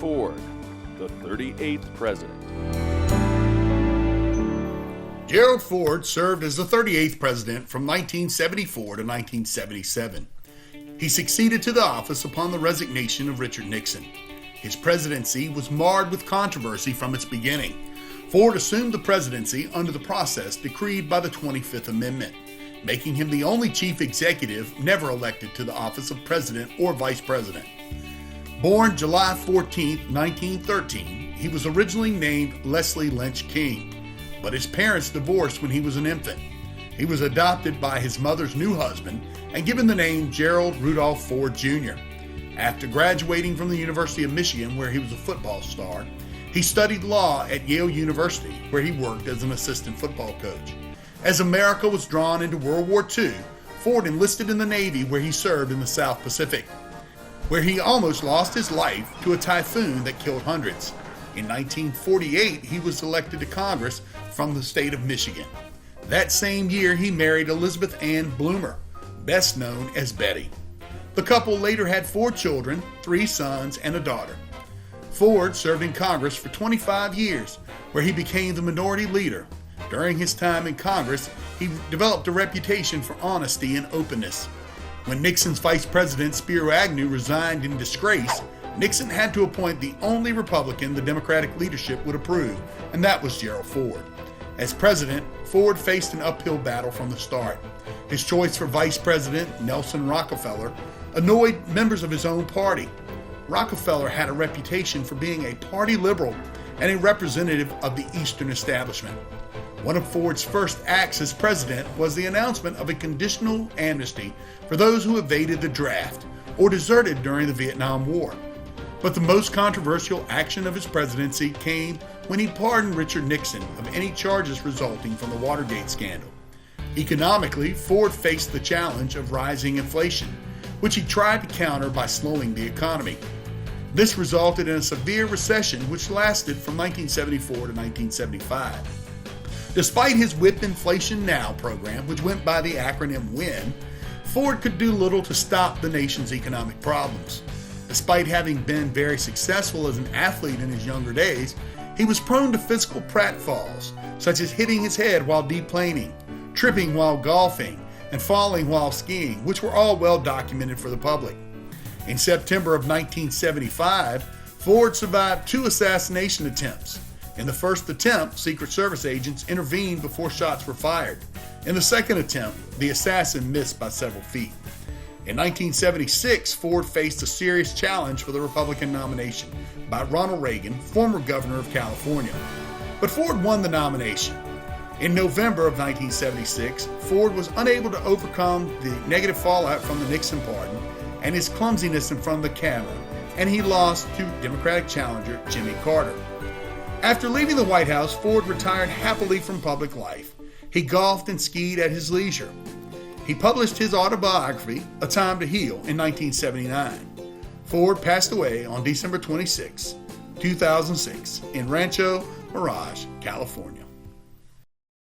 Ford, the 38th president. Gerald Ford served as the 38th president from 1974 to 1977. He succeeded to the office upon the resignation of Richard Nixon. His presidency was marred with controversy from its beginning. Ford assumed the presidency under the process decreed by the 25th Amendment, making him the only chief executive never elected to the office of president or vice president. Born July 14, 1913, he was originally named Leslie Lynch King, but his parents divorced when he was an infant. He was adopted by his mother's new husband and given the name Gerald Rudolph Ford Jr. After graduating from the University of Michigan, where he was a football star, he studied law at Yale University, where he worked as an assistant football coach. As America was drawn into World War II, Ford enlisted in the Navy, where he served in the South Pacific, where he almost lost his life to a typhoon that killed hundreds. In 1948, he was elected to Congress from the state of Michigan. That same year, he married Elizabeth Ann Bloomer, best known as Betty. The couple later had 4 children, 3 sons, and a daughter. Ford served in Congress for 25 years, where he became the minority leader. During his time in Congress, he developed a reputation for honesty and openness. When Nixon's vice president, Spiro Agnew, resigned in disgrace, Nixon had to appoint the only Republican the Democratic leadership would approve, and that was Gerald Ford. As president, Ford faced an uphill battle from the start. His choice for vice president, Nelson Rockefeller, annoyed members of his own party. Rockefeller had a reputation for being a party liberal and a representative of the Eastern establishment. One of Ford's first acts as president was the announcement of a conditional amnesty for those who evaded the draft or deserted during the Vietnam War. But the most controversial action of his presidency came when he pardoned Richard Nixon of any charges resulting from the Watergate scandal. Economically, Ford faced the challenge of rising inflation, which he tried to counter by slowing the economy. This resulted in a severe recession which lasted from 1974 to 1975. Despite his Whip Inflation Now program, which went by the acronym WIN, Ford could do little to stop the nation's economic problems. Despite having been very successful as an athlete in his younger days, he was prone to physical pratfalls, such as hitting his head while deplaning, tripping while golfing, and falling while skiing, which were all well documented for the public. In September of 1975, Ford survived 2 assassination attempts. In the first attempt, Secret Service agents intervened before shots were fired. In the second attempt, the assassin missed by several feet. In 1976, Ford faced a serious challenge for the Republican nomination by Ronald Reagan, former governor of California. But Ford won the nomination. In November of 1976, Ford was unable to overcome the negative fallout from the Nixon pardon and his clumsiness in front of the camera, and he lost to Democratic challenger Jimmy Carter. After leaving the White House, Ford retired happily from public life. He golfed and skied at his leisure. He published his autobiography, A Time to Heal, in 1979. Ford passed away on December 26, 2006, in Rancho Mirage, California.